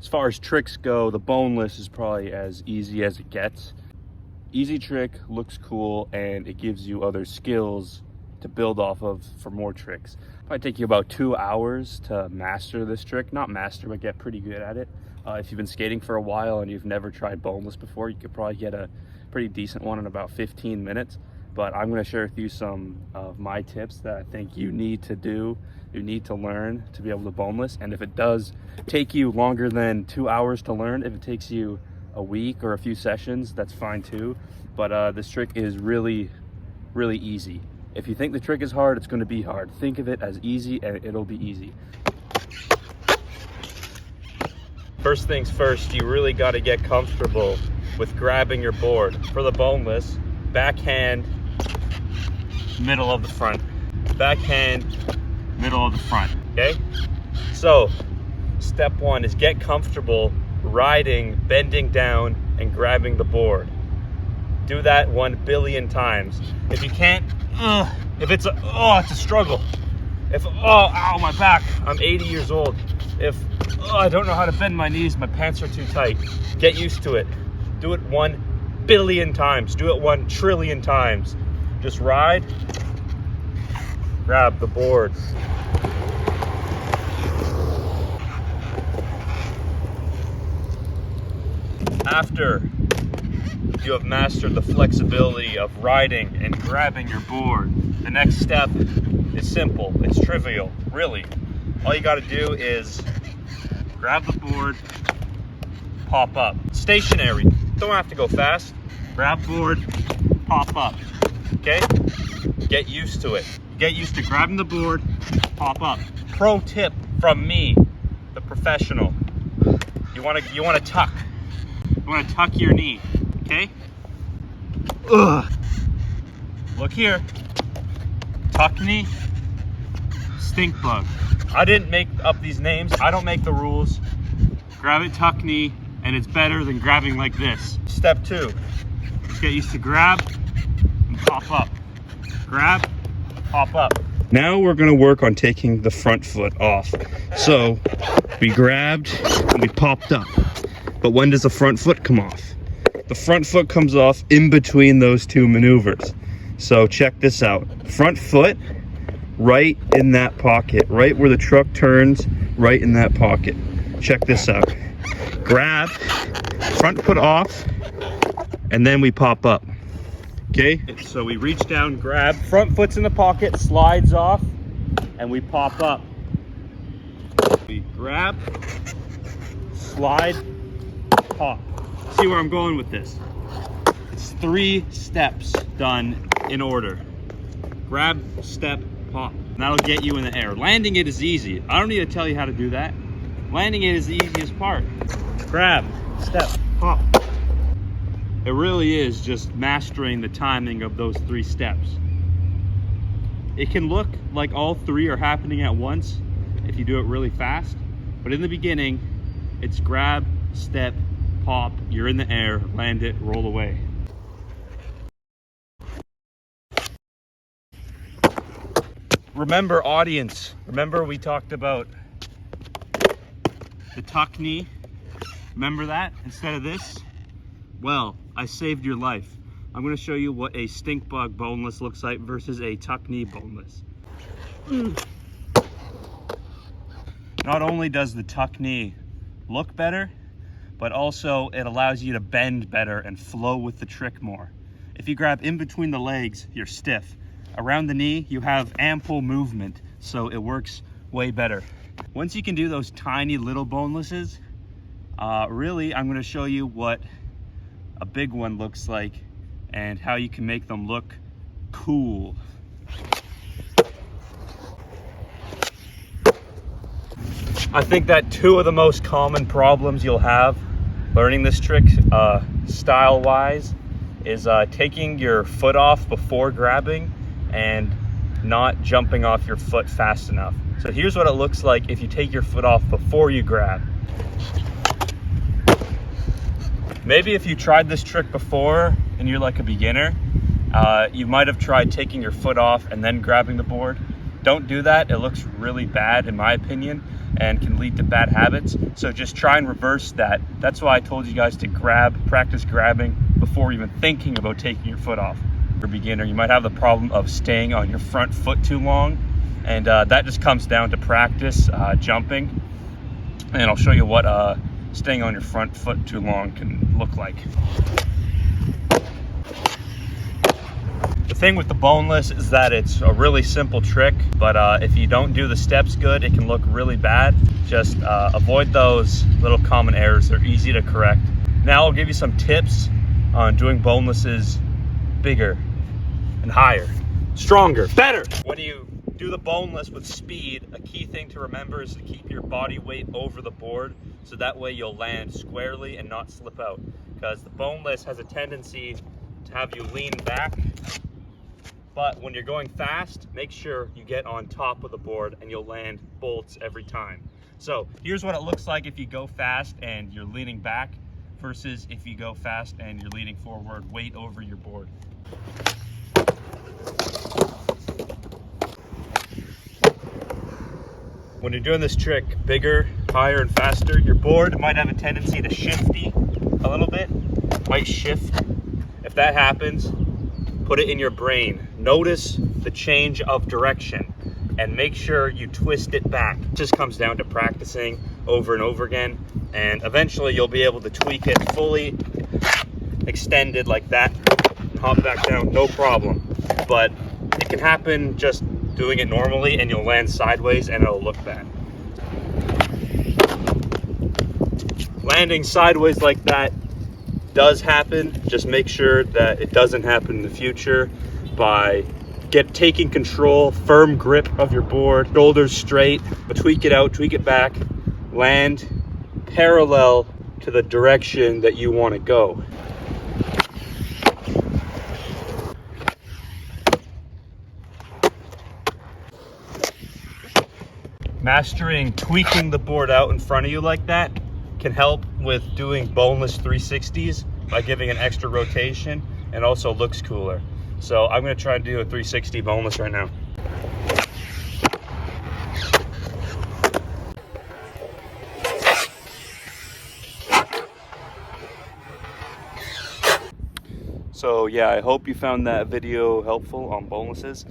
As far as tricks go, the boneless is probably as easy as it gets. Easy trick, looks cool, and it gives you other skills to build off of for more tricks. Probably take you about 2 hours to master this trick. Not master, but get pretty good at it. If you've been skating for a while and you've never tried boneless before, you could probably get a pretty decent one in about 15 minutes. But I'm gonna share with you some of my tips that I think you need to do, you need to learn to be able to boneless. And if it does take you longer than 2 hours to learn, if it takes you a week or a few sessions, that's fine too. But this trick is really, really easy. If you think the trick is hard, it's gonna be hard. Think of it as easy and it'll be easy. First things first, you really gotta get comfortable with grabbing your board. For the boneless, backhand, middle of the front. Backhand, middle of the front, okay? So, step one is get comfortable riding, bending down, and grabbing the board. Do that 1 billion times. If you can't, it's a struggle. Ow, my back, I'm 80 years old. I don't know how to bend my knees, my pants are too tight. Get used to it. Do it 1 billion times. Do it 1 trillion times. Just ride, grab the board. After you have mastered the flexibility of riding and grabbing your board, the next step is simple. It's trivial, really. All you gotta do is grab the board, pop up. Stationary, don't have to go fast. Grab board, pop up, okay? Get used to it. Get used to grabbing the board, pop up. Pro tip from me, the professional. You wanna tuck. You wanna tuck your knee, okay? Look here. Tuck knee, stink bug. I didn't make up these names. I don't make the rules. Grab it, tuck knee, and it's better than grabbing like this. Step two, just get used to grab and pop up. Grab, pop up. Now we're gonna work on taking the front foot off. So we grabbed and we popped up. But when does the front foot come off? The front foot comes off in between those two maneuvers. So check this out. Front foot, right in that pocket, right where the truck turns, right in that pocket. Check this out. Grab, front foot off, and then we pop up. Okay? So we reach down, grab, front foot's in the pocket, slides off, and we pop up. We grab, slide, pop. See where I'm going with this? It's 3 steps done in order. Grab, step, pop. And that'll get you in the air. Landing it is easy. I don't need to tell you how to do that. Landing it is the easiest part. Grab, step, pop. It really is just mastering the timing of those 3 steps. It can look like all 3 are happening at once if you do it really fast, but in the beginning, it's grab, step, pop, you're in the air, land it, roll away. Remember, audience, remember we talked about the tuck knee? Remember that instead of this? Well, I saved your life. I'm gonna show you what a stink bug boneless looks like versus a tuck knee boneless. Not only does the tuck knee look better, but also it allows you to bend better and flow with the trick more. If you grab in between the legs, you're stiff. Around the knee, you have ample movement, so it works way better. Once you can do those tiny little bonelesses, really, I'm gonna show you what a big one looks like and how you can make them look cool. I think that 2 of the most common problems you'll have learning this trick style-wise is taking your foot off before grabbing and not jumping off your foot fast enough. So here's what it looks like if you take your foot off before you grab. Maybe if you tried this trick before and you're like a beginner, you might have tried taking your foot off and then grabbing the board. Don't do that. It looks really bad in my opinion. and can lead to bad habits. So just try and reverse that. That's why I told you guys to practice grabbing before even thinking about taking your foot off. For a beginner, you might have the problem of staying on your front foot too long, and that just comes down to practice jumping. And I'll show you what staying on your front foot too long can look like. The thing with the boneless is that it's a really simple trick, but if you don't do the steps good, it can look really bad. Just avoid those little common errors. They're easy to correct. Now I'll give you some tips on doing bonelesses bigger and higher, stronger, better. When you do the boneless with speed, a key thing to remember is to keep your body weight over the board, so that way you'll land squarely and not slip out. Because the boneless has a tendency to have you lean back, but when you're going fast, make sure you get on top of the board and you'll land bolts every time. So here's what it looks like if you go fast and you're leaning back versus if you go fast and you're leaning forward, weight over your board. When you're doing this trick bigger, higher, and faster, your board might have a tendency to shifty a little bit, might shift. If that happens, put it in your brain. Notice the change of direction and make sure you twist it back. It just comes down to practicing over and over again, and eventually you'll be able to tweak it fully extended like that and hop back down, no problem. But it can happen just doing it normally and you'll land sideways and it'll look bad. Landing sideways like that does happen. Just make sure that it doesn't happen in the future by taking control, firm grip of your board, shoulders straight, but tweak it out, tweak it back, land parallel to the direction that you want to go. Mastering tweaking the board out in front of you like that can help with doing boneless 360s by giving an extra rotation, and also looks cooler. So I'm going to try to do a 360 boneless right now. So yeah, I hope you found that video helpful on bonelesses.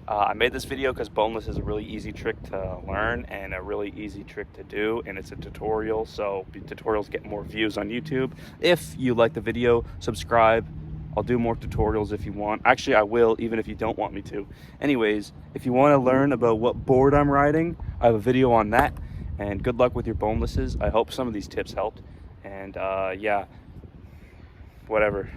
I made this video because boneless is a really easy trick to learn and a really easy trick to do, and it's a tutorial, so tutorials get more views on YouTube. If you like the video, subscribe. I'll do more tutorials if you want. Actually, I will, even if you don't want me to. Anyways, if you want to learn about what board I'm riding, I have a video on that. And good luck with your bonelesses. I hope some of these tips helped. And yeah, whatever.